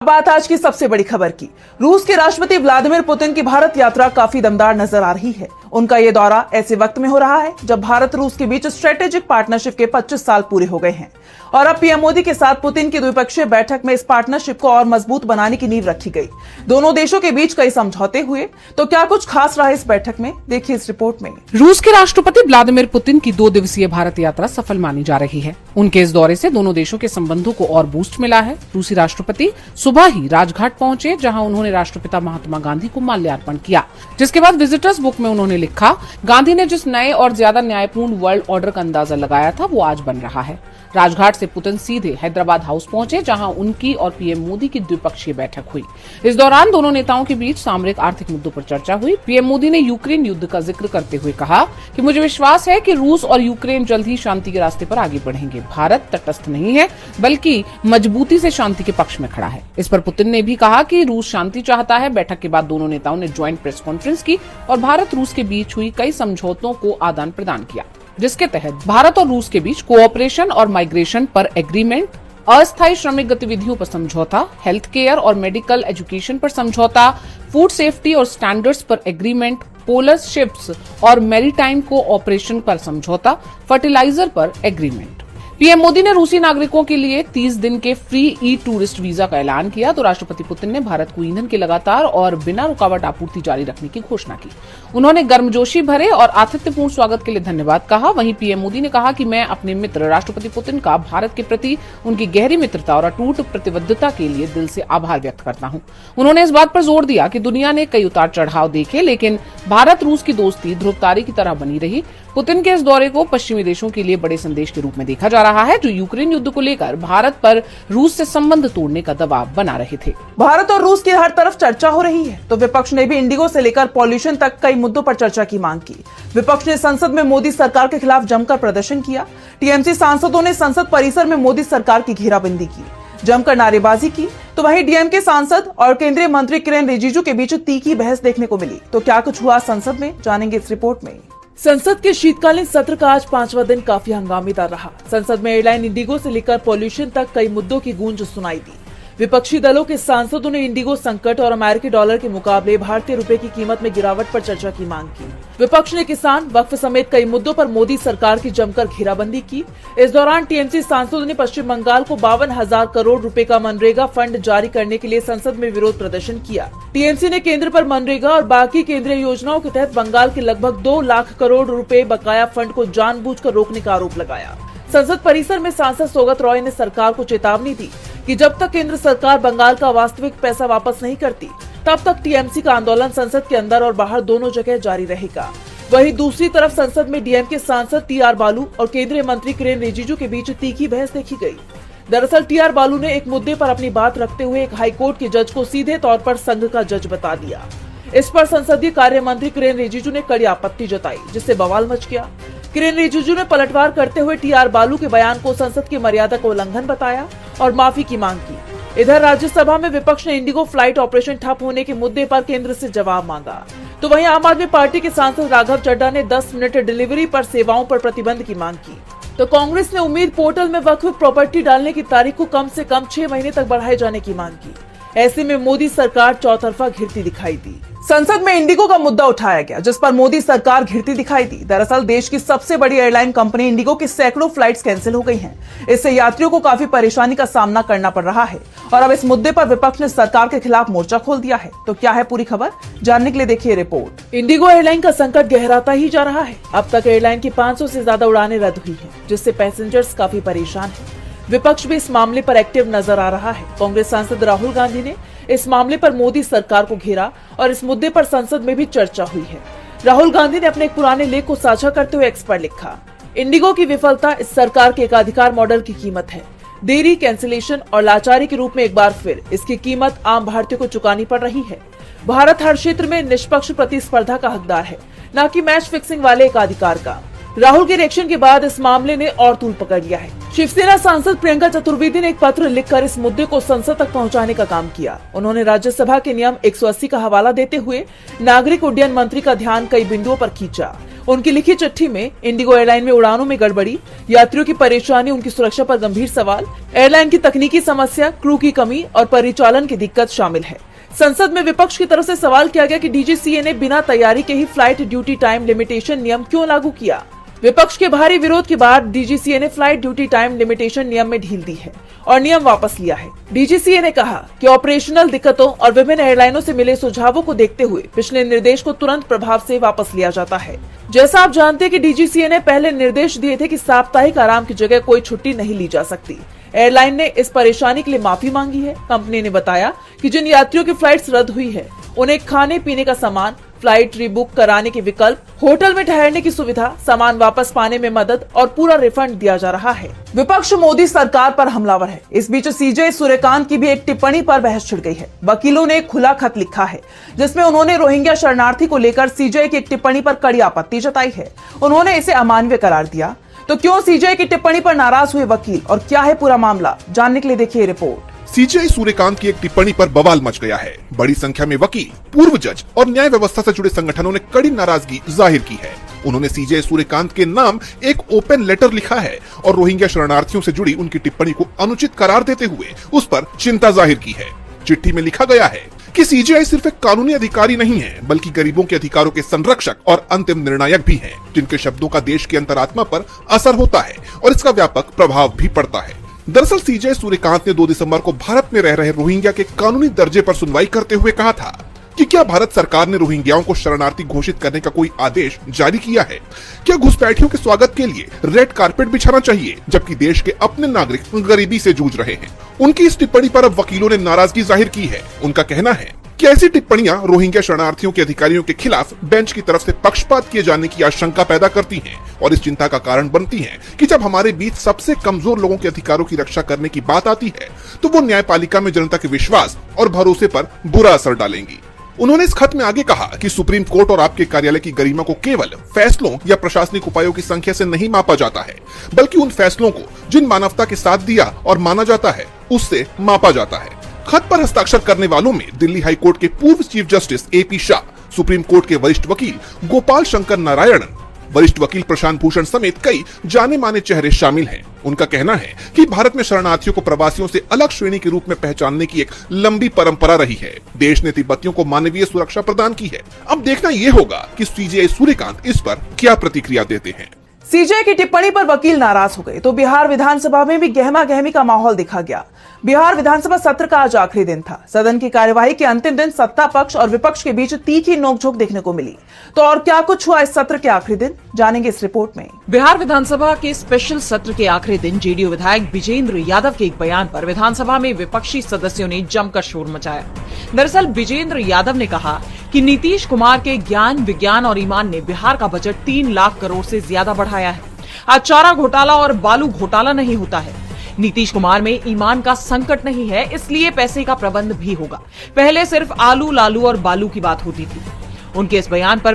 बात आज की सबसे बड़ी खबर की। रूस के राष्ट्रपति व्लादिमीर पुतिन की भारत यात्रा काफी दमदार नजर आ रही है। उनका ये दौरा ऐसे वक्त में हो रहा है जब भारत रूस के बीच स्ट्रेटेजिक पार्टनरशिप के 25 साल पूरे हो गए हैं और अब पीएम मोदी के साथ पुतिन की द्विपक्षीय बैठक में इस पार्टनरशिप को और मजबूत बनाने की नींव रखी गई। दोनों देशों के बीच कई समझौते हुए, तो क्या कुछ खास रहा इस बैठक में, देखिए इस रिपोर्ट में। रूस के राष्ट्रपति व्लादिमीर पुतिन की 2 दिवसीय भारत यात्रा सफल मानी जा रही है। उनके इस दौरे से दोनों देशों के संबंधों को और बूस्ट मिला है। रूसी राष्ट्रपति सुबह ही राजघाट पहुंचे, जहां उन्होंने राष्ट्रपिता महात्मा गांधी को माल्यार्पण किया, जिसके बाद विजिटर्स बुक में उन्होंने लिखा, गांधी ने जिस नए और ज्यादा न्यायपूर्ण वर्ल्ड ऑर्डर का अंदाजा लगाया था वो आज बन रहा है। राजघाट से पुतिन सीधे हैदराबाद हाउस पहुंचे, जहां उनकी और पीएम मोदी की द्विपक्षीय बैठक हुई। इस दौरान दोनों नेताओं के बीच सामरिक आर्थिक मुद्दों पर चर्चा हुई। पीएम मोदी ने यूक्रेन युद्ध का जिक्र करते हुए कहा कि मुझे विश्वास है कि रूस और यूक्रेन जल्द ही शांति के रास्ते पर आगे बढ़ेंगे। भारत तटस्थ नहीं है बल्कि मजबूती से शांति के पक्ष में खड़ा है। इस पर पुतिन ने भी कहा कि रूस शांति चाहता है। बैठक के बाद दोनों नेताओं ने ज्वाइंट प्रेस कॉन्फ्रेंस की और भारत रूस के बीच हुई कई समझौतों को आदान प्रदान किया, जिसके तहत भारत और रूस के बीच कोऑपरेशन और माइग्रेशन पर एग्रीमेंट, अस्थायी श्रमिक गतिविधियों पर समझौता, हेल्थ केयर और मेडिकल एजुकेशन पर समझौता, फूड सेफ्टी और स्टैंडर्ड्स पर एग्रीमेंट, पोलर शिप्स और मैरीटाइम कोऑपरेशन पर समझौता, फर्टिलाइजर पर एग्रीमेंट। पीएम मोदी ने रूसी नागरिकों के लिए 30 दिन के फ्री ई टूरिस्ट वीजा का ऐलान किया, तो राष्ट्रपति पुतिन ने भारत को ईंधन की लगातार और बिना रुकावट आपूर्ति जारी रखने की घोषणा की। उन्होंने गर्मजोशी भरे और आतिथ्यपूर्ण स्वागत के लिए धन्यवाद कहा। वहीं पीएम मोदी ने कहा कि मैं अपने मित्र राष्ट्रपति पुतिन का भारत के प्रति उनकी गहरी मित्रता और अटूट प्रतिबद्धता के लिए दिल से आभार व्यक्त करता हूं। उन्होंने इस बात पर जोर दिया कि दुनिया ने कई उतार चढ़ाव देखे, लेकिन भारत रूस की दोस्ती ध्रुवतारे की तरह बनी रही। पुतिन के इस दौरे को पश्चिमी देशों के लिए बड़े संदेश के रूप में देखा जा रहा है, जो यूक्रेन युद्ध को लेकर भारत पर रूस से संबंध तोड़ने का दबाव बना रहे थे। भारत और रूस की हर तरफ चर्चा हो रही है, तो विपक्ष ने भी इंडिगो से लेकर पॉल्यूशन तक कई मुद्दों पर चर्चा की मांग की। विपक्ष ने संसद में मोदी सरकार के खिलाफ जमकर प्रदर्शन किया। टीएमसी सांसदों ने संसद परिसर में मोदी सरकार की घेराबंदी की, जमकर नारेबाजी की, तो वहीं डीएमके सांसद और केंद्रीय मंत्री किरेन रिजिजू के बीच तीखी बहस देखने को मिली। तो क्या कुछ हुआ संसद में, जानेंगे इस रिपोर्ट में। संसद के शीतकालीन सत्र का आज 5वां दिन काफी हंगामेदार रहा। संसद में एयरलाइन इंडिगो से लेकर पॉल्यूशन तक कई मुद्दों की गूंज सुनाई दी। विपक्षी दलों के सांसदों ने इंडिगो संकट और अमेरिकी डॉलर के मुकाबले भारतीय रुपए की कीमत में गिरावट पर चर्चा की मांग की। विपक्ष ने किसान, वक्फ समेत कई मुद्दों पर मोदी सरकार की जमकर घेराबंदी की। इस दौरान टीएमसी सांसदों ने पश्चिम बंगाल को 52,000 करोड़ रुपए का मनरेगा फंड जारी करने के लिए संसद में विरोध प्रदर्शन किया। टीएमसी ने केंद्र पर मनरेगा और बाकी केंद्रीय योजनाओं के तहत बंगाल के लगभग 2 लाख करोड़ रुपए बकाया फंड को जानबूझकर रोकने का आरोप लगाया। संसद परिसर में सांसद सौगत रॉय ने सरकार को चेतावनी दी कि जब तक केंद्र सरकार बंगाल का वास्तविक पैसा वापस नहीं करती, तब तक टीएमसी का आंदोलन संसद के अंदर और बाहर दोनों जगह जारी रहेगा। वहीं दूसरी तरफ संसद में डीएमके सांसद टीआर बालू और केंद्रीय मंत्री किरेन रिजिजू के बीच तीखी बहस देखी गई। दरअसल टीआर बालू ने एक मुद्दे पर अपनी बात रखते हुए एक हाईकोर्ट के जज को सीधे तौर पर संघ का जज बता दिया। इस पर संसदीय कार्य मंत्री किरेन रिजिजू ने कड़ी आपत्ति जताई, जिससे बवाल मच गया। किरेन रिजिजू ने पलटवार करते हुए टीआर बालू के बयान को संसद की मर्यादा का उल्लंघन बताया और माफी की मांग की। इधर राज्यसभा में विपक्ष ने इंडिगो फ्लाइट ऑपरेशन ठप होने के मुद्दे पर केंद्र से जवाब मांगा, तो वहीं आम आदमी पार्टी के सांसद राघव चड्ढा ने 10 मिनट डिलीवरी पर सेवाओं पर प्रतिबंध की मांग की। तो कांग्रेस ने उम्मीद पोर्टल में वक्फ प्रॉपर्टी डालने की तारीख को कम से कम 6 महीने तक बढ़ाए जाने की मांग की। ऐसे में मोदी सरकार चौतरफा घिरती दिखाई दी। संसद में इंडिगो का मुद्दा उठाया गया, जिस पर मोदी सरकार घिरती दिखाई दी। दरअसल देश की सबसे बड़ी एयरलाइन कंपनी इंडिगो की सैकड़ों फ्लाइट्स कैंसिल हो गई हैं। इससे यात्रियों को काफी परेशानी का सामना करना पड़ रहा है और अब इस मुद्दे पर विपक्ष ने सरकार के खिलाफ मोर्चा खोल दिया है। तो क्या है पूरी खबर, जानने के लिए देखिए रिपोर्ट। इंडिगो एयरलाइन का संकट गहराता ही जा रहा है। अब तक एयरलाइन की 500 से ज्यादा उड़ानें रद्द हुई हैं, जिससे पैसेंजर्स काफी परेशान हैं। विपक्ष भी इस मामले पर एक्टिव नजर आ रहा है। कांग्रेस सांसद राहुल गांधी ने इस मामले पर मोदी सरकार को घेरा और इस मुद्दे पर संसद में भी चर्चा हुई है। राहुल गांधी ने अपने एक पुराने लेख को साझा करते हुए एक्स पर लिखा, इंडिगो की विफलता इस सरकार के एकाधिकार मॉडल की कीमत है। देरी, कैंसिलेशन और लाचारी के रूप में एक बार फिर इसकी कीमत आम भारतीयों को चुकानी पड़ रही है। भारत हर क्षेत्र में निष्पक्ष प्रतिस्पर्धा का हकदार है, न कि मैच फिक्सिंग वाले एकाधिकार का। राहुल के रिएक्शन के बाद इस मामले ने और तूल पकड़ लिया है। शिवसेना सांसद प्रियंका चतुर्वेदी ने एक पत्र लिखकर इस मुद्दे को संसद तक पहुंचाने का काम किया। उन्होंने राज्यसभा के नियम 180 का हवाला देते हुए नागरिक उड्डयन मंत्री का ध्यान कई बिंदुओं पर खींचा उनकी लिखी चिट्ठी में इंडिगो एयरलाइन में उड़ानों में गड़बड़ी, यात्रियों की परेशानी, उनकी सुरक्षा पर गंभीर सवाल, एयरलाइन की तकनीकी समस्या, क्रू की कमी और परिचालन की दिक्कत शामिल है। संसद में विपक्ष की तरफ से सवाल किया गया कि डीजीसीए ने बिना तैयारी के ही फ्लाइट ड्यूटी टाइम लिमिटेशन नियम क्यों लागू किया। विपक्ष के भारी विरोध के बाद डीजीसीए ने फ्लाइट ड्यूटी टाइम लिमिटेशन नियम में ढील दी है और नियम वापस लिया है। डीजीसीए ने कहा कि ऑपरेशनल दिक्कतों और विभिन्न एयरलाइनों से मिले सुझावों को देखते हुए पिछले निर्देश को तुरंत प्रभाव से वापस लिया जाता है। जैसा आप जानते हैं कि डीजीसीए ने पहले निर्देश दिए थे कि साप्ताहिक आराम की जगह कोई छुट्टी नहीं ली जा सकती। एयरलाइन ने इस परेशानी के लिए माफी मांगी है। कंपनी ने बताया कि जिन यात्रियों की फ्लाइट्स रद्द हुई है उन्हें खाने पीने का सामान, फ्लाइट रीबुक कराने के विकल्प, होटल में ठहरने की सुविधा, सामान वापस पाने में मदद और पूरा रिफंड दिया जा रहा है। विपक्ष मोदी सरकार पर हमलावर है। इस बीच सीजे सूर्यकांत की भी एक टिप्पणी पर बहस छिड़ गई है। वकीलों ने एक खुला खत लिखा है जिसमें उन्होंने रोहिंग्या शरणार्थी को लेकर सीजे की एक टिप्पणी पर कड़ी आपत्ति जताई है। उन्होंने इसे अमानवीय करार दिया। तो क्यों सीजे की टिप्पणी पर नाराज हुए वकील और क्या है पूरा मामला, जानने के लिए देखिए रिपोर्ट। सीजेआई सूर्यकांत की एक टिप्पणी पर बवाल मच गया है। बड़ी संख्या में वकील, पूर्व जज और न्याय व्यवस्था से जुड़े संगठनों ने कड़ी नाराजगी जाहिर की है। उन्होंने सीजेआई सूर्यकांत के नाम एक ओपन लेटर लिखा है और रोहिंग्या शरणार्थियों से जुड़ी उनकी टिप्पणी को अनुचित करार देते हुए उस पर चिंता जाहिर की है। चिट्ठी में लिखा गया है कि सीजेआई सिर्फ एक कानूनी अधिकारी नहीं है बल्कि गरीबों के अधिकारों के संरक्षक और अंतिम निर्णायक भी हैं, जिनके शब्दों का देश की अंतरात्मा पर असर होता है और इसका व्यापक प्रभाव भी पड़ता है। दरअसल सीजेआई सूर्यकांत ने 2 दिसंबर को भारत में रह रहे रोहिंग्या के कानूनी दर्जे पर सुनवाई करते हुए कहा था कि क्या भारत सरकार ने रोहिंग्याओं को शरणार्थी घोषित करने का कोई आदेश जारी किया है? क्या घुसपैठियों के स्वागत के लिए रेड कारपेट बिछाना चाहिए जबकि देश के अपने नागरिक गरीबी से जूझ रहे हैं? उनकी इस टिप्पणी पर अब वकीलों ने नाराजगी जाहिर की है। उनका कहना है कि ऐसी टिप्पणियां रोहिंग्या शरणार्थियों के अधिकारियों के खिलाफ बेंच की तरफ से पक्षपात किए जाने की आशंका पैदा करती हैं और इस चिंता का कारण बनती हैं कि जब हमारे बीच सबसे कमजोर लोगों के अधिकारों की रक्षा करने की बात आती है तो वो न्यायपालिका में जनता के विश्वास और भरोसे पर बुरा असर डालेंगी। उन्होंने इस खत में आगे कहा कि सुप्रीम कोर्ट और आपके कार्यालय की गरिमा को केवल फैसलों या प्रशासनिक उपायों की संख्या से नहीं मापा जाता है बल्कि उन फैसलों को जिन मानवता के साथ दिया और माना जाता है उससे मापा जाता है। खत पर हस्ताक्षर करने वालों में दिल्ली हाई कोर्ट के पूर्व chief justice AP Shah, supreme court के वरिष्ठ वकील गोपाल शंकर नारायणन, वरिष्ठ वकील प्रशांत भूषण समेत कई जाने माने चेहरे शामिल हैं। उनका कहना है कि भारत में शरणार्थियों को प्रवासियों से अलग श्रेणी के रूप में पहचानने की एक लंबी परंपरा रही है। देश ने तिब्बतियों को मानवीय सुरक्षा प्रदान की है। अब देखना ये होगा कि सीजेआई सूर्यकांत इस पर क्या प्रतिक्रिया देते हैं। सीजेआई की टिप्पणी पर वकील नाराज हो गए तो बिहार विधानसभा में भी गहमा गहमी का माहौल देखा गया। बिहार विधानसभा सत्र का आज आखिरी दिन था। सदन की कार्यवाही के अंतिम दिन सत्ता पक्ष और विपक्ष के बीच तीखी नोकझोंक देखने को मिली। तो और क्या कुछ हुआ इस सत्र के आखिरी दिन, जानेंगे इस रिपोर्ट में। बिहार विधानसभा के स्पेशल सत्र के आखिरी दिन जेडीयू विधायक विजेंद्र यादव के एक बयान पर विधानसभा में विपक्षी सदस्यों ने जमकर शोर मचाया। दरअसल विजेंद्र यादव ने कहा कि नीतीश कुमार के ज्ञान, विज्ञान और ईमान ने बिहार का बजट 3 लाख करोड़ से ज्यादा बढ़ाया है। आज चारा घोटाला और बालू घोटाला नहीं होता है। नीतीश कुमार में ईमान का संकट नहीं है, इसलिए पैसे का प्रबंध भी होगा। पहले सिर्फ आलू, लालू और बालू की बात होती थी। उनके इस बयान पर